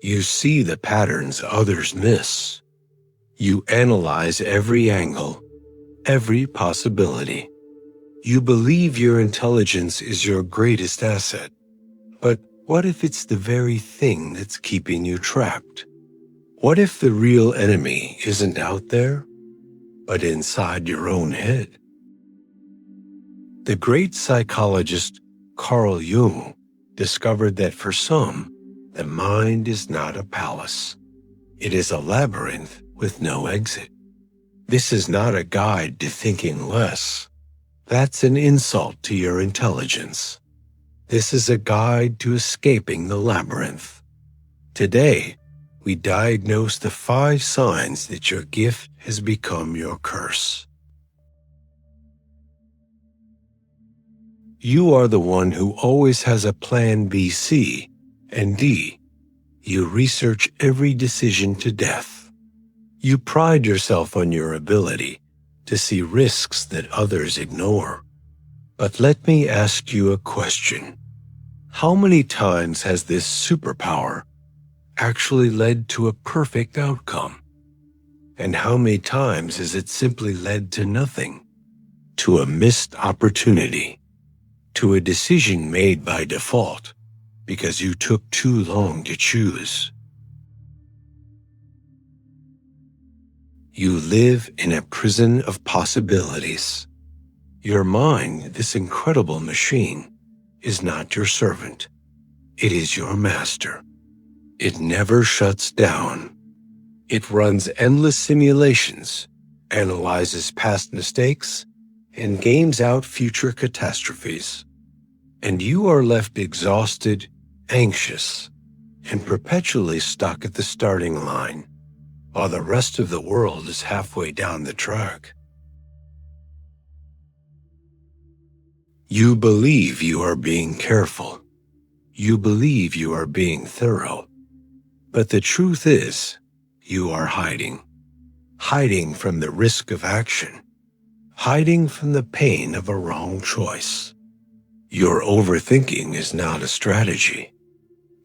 You see the patterns others miss. You analyze every angle, every possibility. You believe your intelligence is your greatest asset. But what if it's the very thing that's keeping you trapped? What if the real enemy isn't out there, but inside your own head? The great psychologist Carl Jung discovered that for some, the mind is not a palace. It is a labyrinth with no exit. This is not a guide to thinking less. That's an insult to your intelligence. This is a guide to escaping the labyrinth. Today, we diagnose the 5 signs that your gift has become your curse. You are the one who always has a plan B, C, and D. You research every decision to death. You pride yourself on your ability to see risks that others ignore. But let me ask you a question. How many times has this superpower actually led to a perfect outcome? And how many times has it simply led to nothing? To a missed opportunity? To a decision made by default because you took too long to choose? You live in a prison of possibilities. Your mind, this incredible machine, is not your servant. It is your master. It never shuts down. It runs endless simulations, analyzes past mistakes, and games out future catastrophes. And you are left exhausted, anxious, and perpetually stuck at the starting line, while the rest of the world is halfway down the track. You believe you are being careful. You believe you are being thorough. But the truth is, you are hiding. Hiding from the risk of action. Hiding from the pain of a wrong choice. Your overthinking is not a strategy.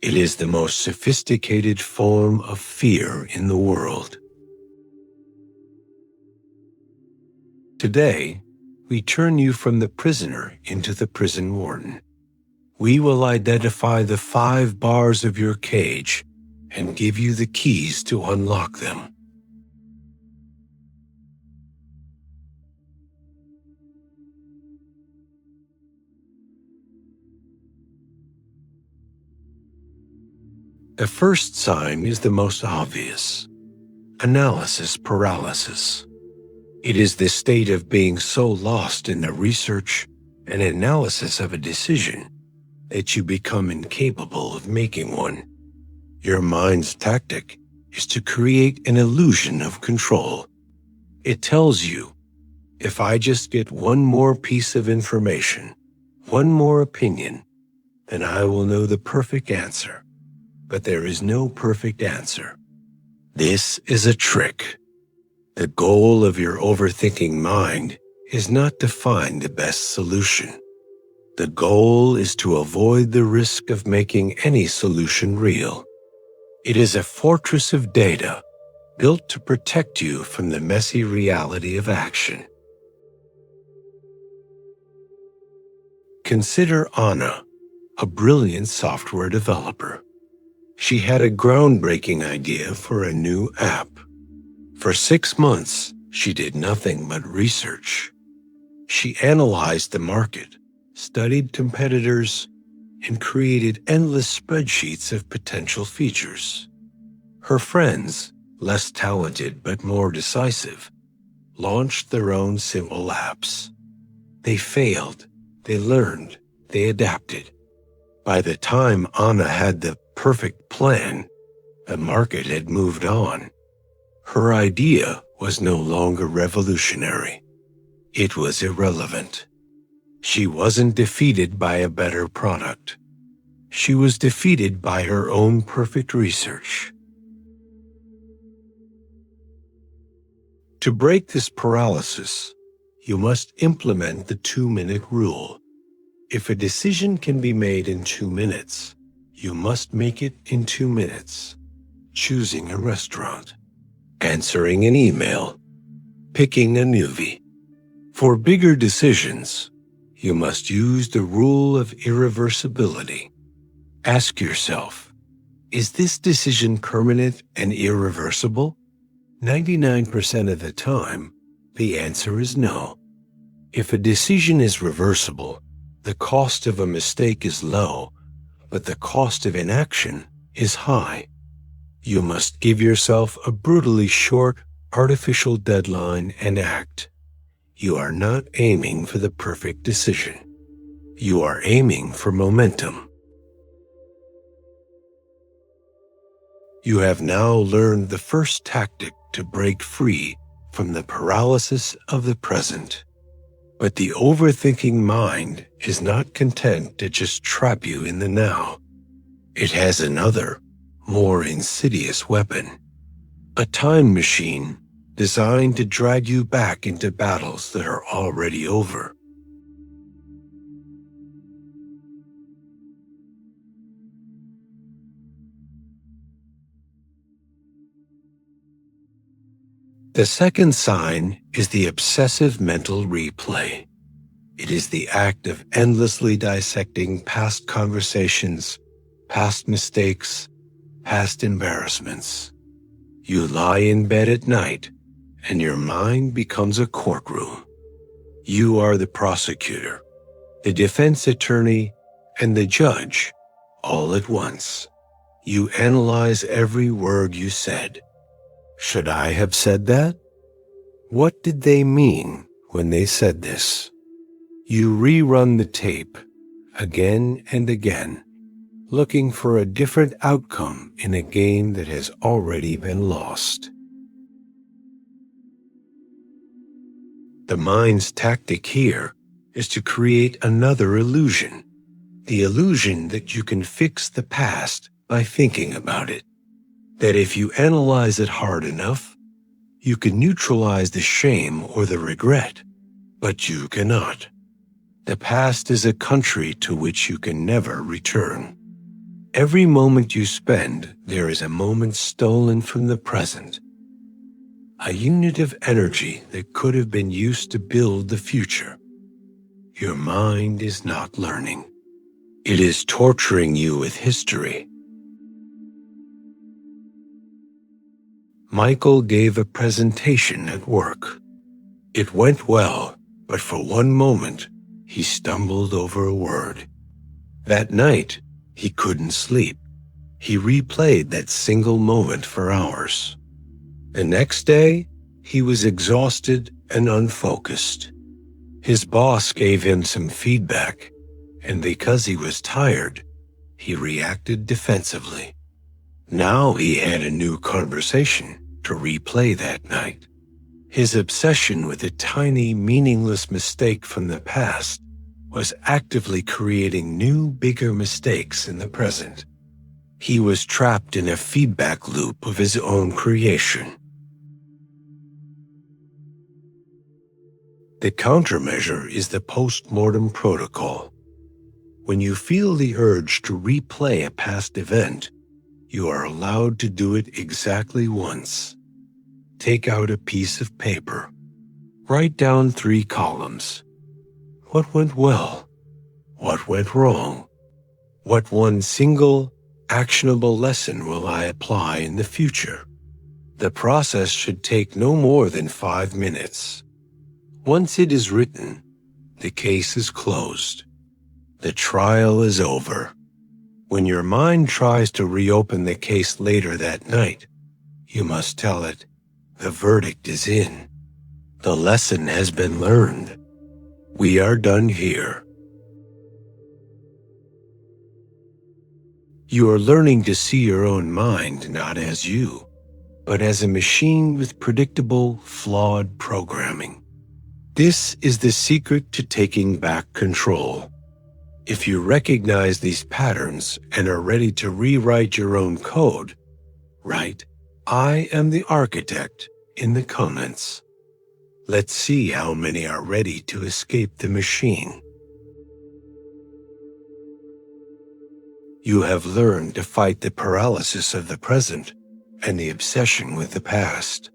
It is the most sophisticated form of fear in the world. Today, we turn you from the prisoner into the prison warden. We will identify the 5 bars of your cage and give you the keys to unlock them. The first sign is the most obvious: analysis paralysis. It is the state of being so lost in the research and analysis of a decision that you become incapable of making one. Your mind's tactic is to create an illusion of control. It tells you, if I just get one more piece of information, one more opinion, then I will know the perfect answer. But there is no perfect answer. This is a trick. The goal of your overthinking mind is not to find the best solution. The goal is to avoid the risk of making any solution real. It is a fortress of data built to protect you from the messy reality of action. Consider Anna, a brilliant software developer. She had a groundbreaking idea for a new app. For 6 months, she did nothing but research. She analyzed the market, studied competitors, and created endless spreadsheets of potential features. Her friends, less talented but more decisive, launched their own simple apps. They failed, they learned, they adapted. By the time Anna had the perfect plan, the market had moved on. Her idea was no longer revolutionary. It was irrelevant. She wasn't defeated by a better product. She was defeated by her own perfect research. To break this paralysis, you must implement the 2-minute rule. If a decision can be made in 2 minutes, you must make it in 2 minutes. choosing a restaurant, answering an email, picking a movie. For bigger decisions, you must use the rule of irreversibility. Ask yourself, is this decision permanent and irreversible? 99% of the time, the answer is no. If a decision is reversible, the cost of a mistake is low, but the cost of inaction is high. You must give yourself a brutally short, artificial deadline and act. You are not aiming for the perfect decision. You are aiming for momentum. You have now learned the first tactic to break free from the paralysis of the present. But the overthinking mind is not content to just trap you in the now. It has another, more insidious weapon. A time machine designed to drag you back into battles that are already over. The second sign is the obsessive mental replay. It is the act of endlessly dissecting past conversations, past mistakes, past embarrassments. You lie in bed at night, and your mind becomes a courtroom. You are the prosecutor, the defense attorney, and the judge, all at once. You analyze every word you said. Should I have said that? What did they mean when they said this? You rerun the tape again and again, looking for a different outcome in a game that has already been lost. The mind's tactic here is to create another illusion, the illusion that you can fix the past by thinking about it. That if you analyze it hard enough, you can neutralize the shame or the regret, but you cannot. The past is a country to which you can never return. Every moment you spend, there is a moment stolen from the present, a unit of energy that could have been used to build the future. Your mind is not learning. It is torturing you with history. Michael gave a presentation at work. It went well, but for one moment, he stumbled over a word. That night, he couldn't sleep. He replayed that single moment for hours. The next day, he was exhausted and unfocused. His boss gave him some feedback, and because he was tired, he reacted defensively. Now he had a new conversation to replay that night. His obsession with a tiny, meaningless mistake from the past was actively creating new, bigger mistakes in the present. He was trapped in a feedback loop of his own creation. The countermeasure is the post-mortem protocol. When you feel the urge to replay a past event, you are allowed to do it exactly once. Take out a piece of paper. Write down 3 columns. What went well? What went wrong? What one single, actionable lesson will I apply in the future? The process should take no more than 5 minutes. Once it is written, the case is closed. The trial is over. When your mind tries to reopen the case later that night, you must tell it, the verdict is in. The lesson has been learned. We are done here. You are learning to see your own mind not as you, but as a machine with predictable, flawed programming. This is the secret to taking back control. If you recognize these patterns and are ready to rewrite your own code, write, "I am the architect," in the comments. Let's see how many are ready to escape the machine. You have learned to fight the paralysis of the present and the obsession with the past.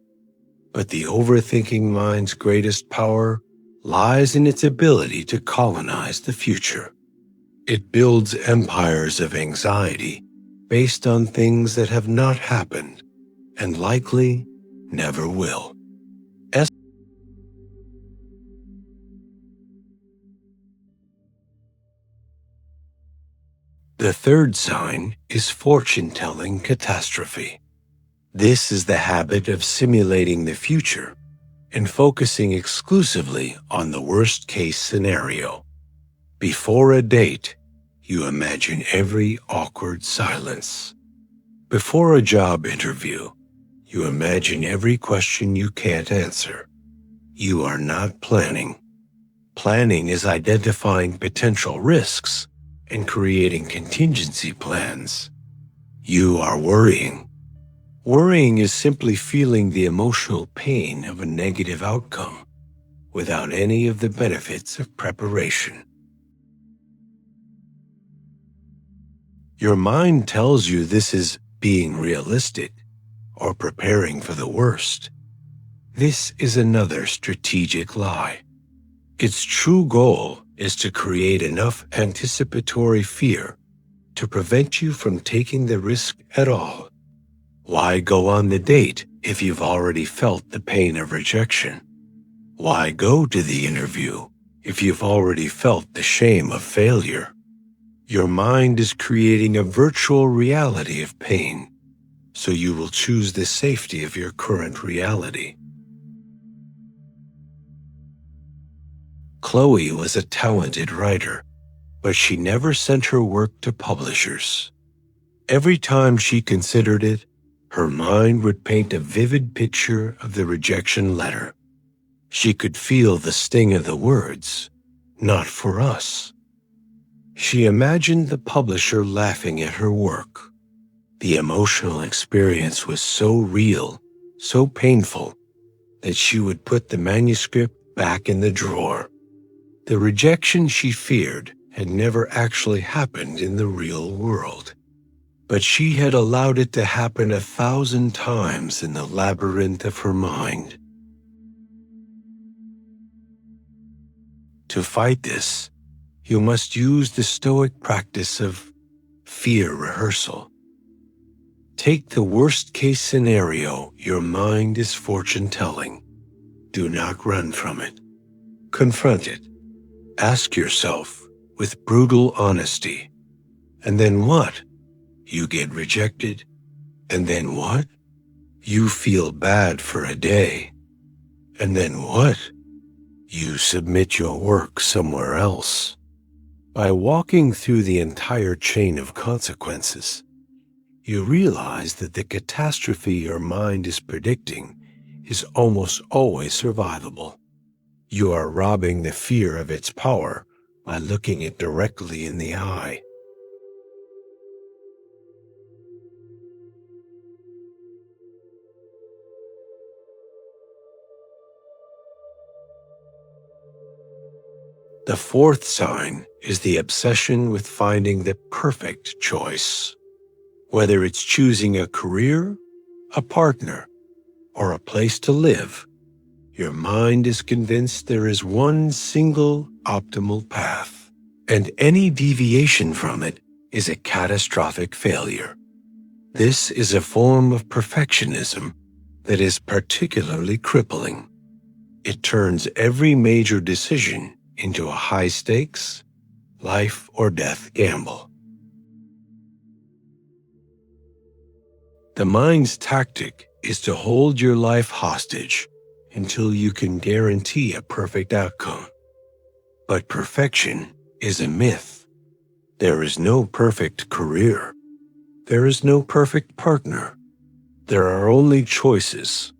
But the overthinking mind's greatest power lies in its ability to colonize the future. It builds empires of anxiety based on things that have not happened and likely never will. The third sign is fortune-telling catastrophe. This is the habit of simulating the future and focusing exclusively on the worst-case scenario. Before a date, you imagine every awkward silence. Before a job interview, you imagine every question you can't answer. You are not planning. Planning is identifying potential risks and creating contingency plans. You are worrying. Worrying is simply feeling the emotional pain of a negative outcome without any of the benefits of preparation. Your mind tells you this is being realistic or preparing for the worst. This is another strategic lie. Its true goal is to create enough anticipatory fear to prevent you from taking the risk at all. Why go on the date if you've already felt the pain of rejection? Why go to the interview if you've already felt the shame of failure? Your mind is creating a virtual reality of pain, so you will choose the safety of your current reality. Chloe was a talented writer, but she never sent her work to publishers. Every time she considered it, her mind would paint a vivid picture of the rejection letter. She could feel the sting of the words, "Not for us." She imagined the publisher laughing at her work. The emotional experience was so real, so painful, that she would put the manuscript back in the drawer. The rejection she feared had never actually happened in the real world, but she had allowed it to happen 1,000 times in the labyrinth of her mind. To fight this, you must use the Stoic practice of fear rehearsal. Take the worst-case scenario your mind is fortune-telling. Do not run from it. Confront it. Ask yourself with brutal honesty, and then what? You get rejected, and then what? You feel bad for a day, and then what? You submit your work somewhere else. By walking through the entire chain of consequences, you realize that the catastrophe your mind is predicting is almost always survivable. You are robbing the fear of its power by looking it directly in the eye. The fourth sign is the obsession with finding the perfect choice. Whether it's choosing a career, a partner, or a place to live, your mind is convinced there is one single optimal path, and any deviation from it is a catastrophic failure. This is a form of perfectionism that is particularly crippling. It turns every major decision into a high-stakes, life-or-death gamble. The mind's tactic is to hold your life hostage until you can guarantee a perfect outcome. But perfection is a myth. There is no perfect career. There is no perfect partner. There are only choices,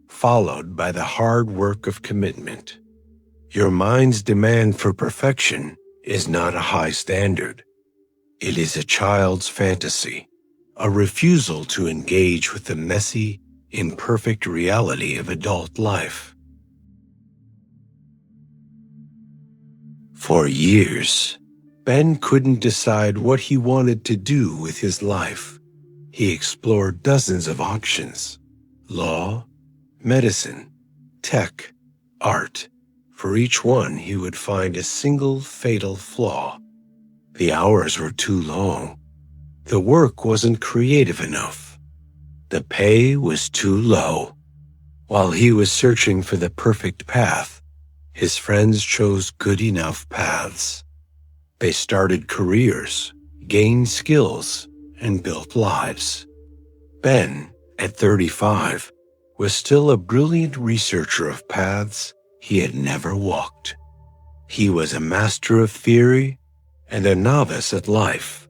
followed by the hard work of commitment. Your mind's demand for perfection is not a high standard. It is a child's fantasy, a refusal to engage with the messy, imperfect reality of adult life. For years, Ben couldn't decide what he wanted to do with his life. He explored dozens of options: law, medicine, tech, art. For each one, he would find a single fatal flaw. The hours were too long. The work wasn't creative enough. The pay was too low. While he was searching for the perfect path, his friends chose good enough paths. They started careers, gained skills, and built lives. Ben, at 35, was still a brilliant researcher of paths he had never walked. He was a master of theory and a novice at life.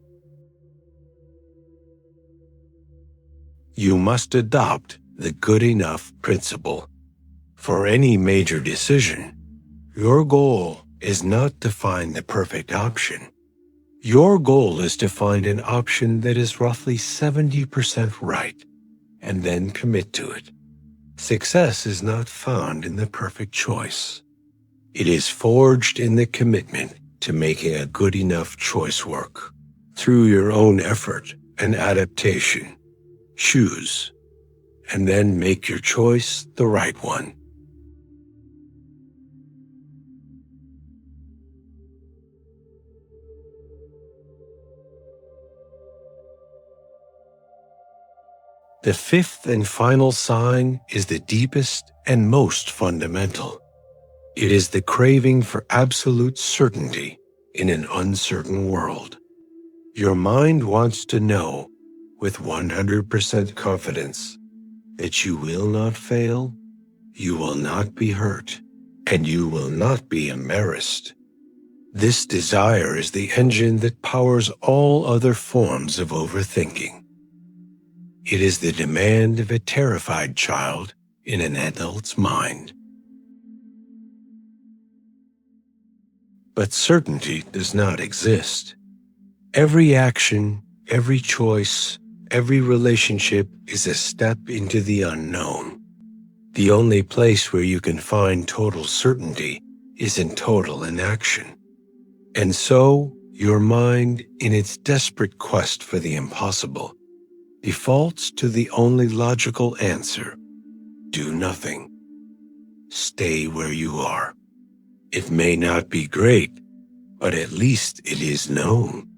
You must adopt the good enough principle. For any major decision, your goal is not to find the perfect option. Your goal is to find an option that is roughly 70% right, and then commit to it. Success is not found in the perfect choice. It is forged in the commitment to making a good enough choice work. Through your own effort and adaptation, choose, and then make your choice the right one. The fifth and final sign is the deepest and most fundamental. It is the craving for absolute certainty in an uncertain world. Your mind wants to know with 100% confidence that you will not fail, you will not be hurt, and you will not be embarrassed. This desire is the engine that powers all other forms of overthinking. It is the demand of a terrified child in an adult's mind. But certainty does not exist. Every action, every choice, every relationship is a step into the unknown. The only place where you can find total certainty is in total inaction. And so, your mind, in its desperate quest for the impossible, defaults to the only logical answer: do nothing. Stay where you are. It may not be great, but at least it is known.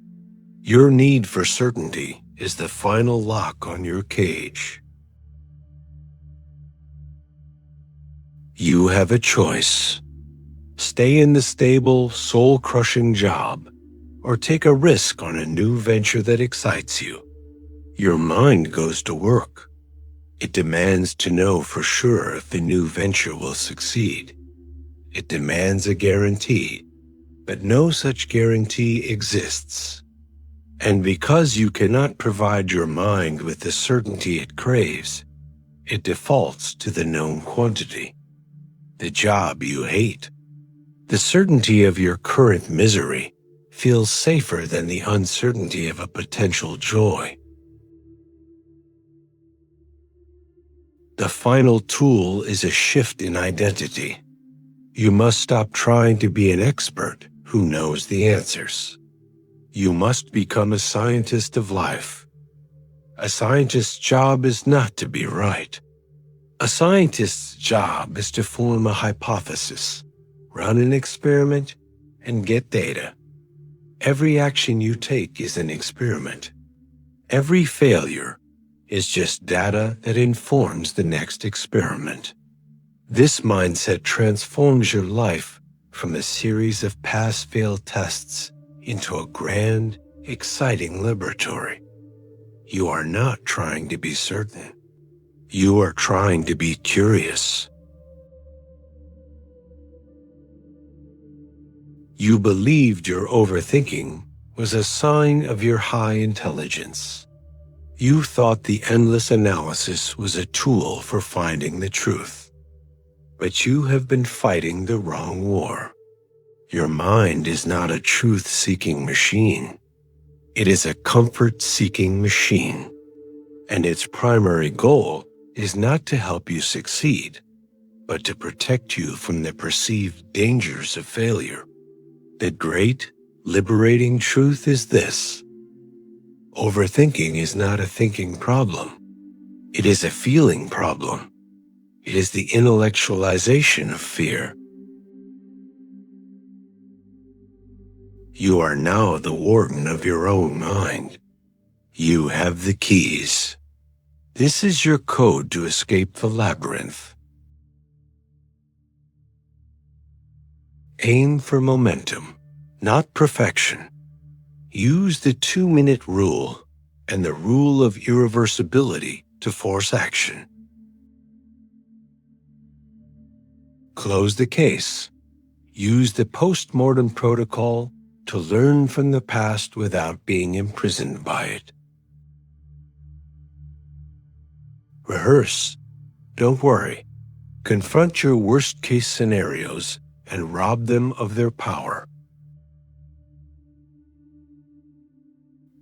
Your need for certainty is the final lock on your cage. You have a choice. Stay in the stable, soul-crushing job, or take a risk on a new venture that excites you. Your mind goes to work. It demands to know for sure if the new venture will succeed. It demands a guarantee, but no such guarantee exists. And because you cannot provide your mind with the certainty it craves, it defaults to the known quantity, the job you hate. The certainty of your current misery feels safer than the uncertainty of a potential joy. The final tool is a shift in identity. You must stop trying to be an expert who knows the answers. You must become a scientist of life. A scientist's job is not to be right. A scientist's job is to form a hypothesis, run an experiment, and get data. Every action you take is an experiment. Every failure is just data that informs the next experiment. This mindset transforms your life from a series of pass-fail tests into a grand, exciting laboratory. You are not trying to be certain. You are trying to be curious. You believed your overthinking was a sign of your high intelligence. You thought the endless analysis was a tool for finding the truth. But you have been fighting the wrong war. Your mind is not a truth-seeking machine. It is a comfort-seeking machine. And its primary goal is not to help you succeed, but to protect you from the perceived dangers of failure. The great, liberating truth is this: Overthinking is not a thinking problem. It is a feeling problem. It is the intellectualization of fear. You are now the warden of your own mind. You have the keys. This is your code to escape the labyrinth. Aim for momentum, not perfection. Use the 2-minute rule and the rule of irreversibility to force action. Close the case. Use the post-mortem protocol to learn from the past without being imprisoned by it. Rehearse. Don't worry. Confront your worst-case scenarios and rob them of their power.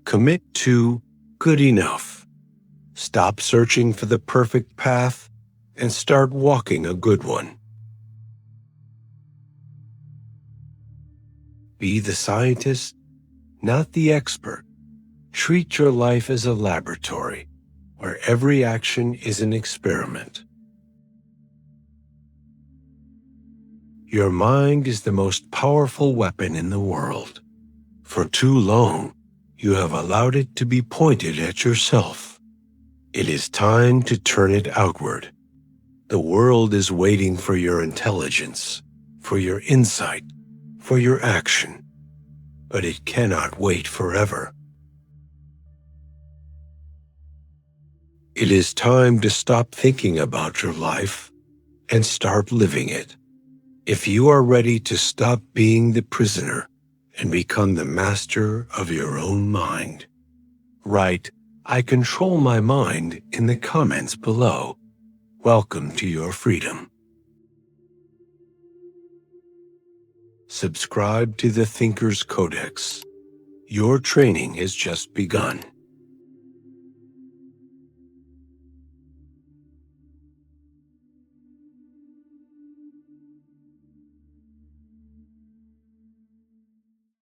Commit to good enough. Stop searching for the perfect path and start walking a good one. Be the scientist, not the expert. Treat your life as a laboratory where every action is an experiment. Your mind is the most powerful weapon in the world. For too long, you have allowed it to be pointed at yourself. It is time to turn it outward. The world is waiting for your intelligence, for your insight, for your action. But it cannot wait forever. It is time to stop thinking about your life and start living it. If you are ready to stop being the prisoner and become the master of your own mind, write, "I control my mind" in the comments below. Welcome to your freedom. Subscribe to the Thinker's Codex. Your training has just begun.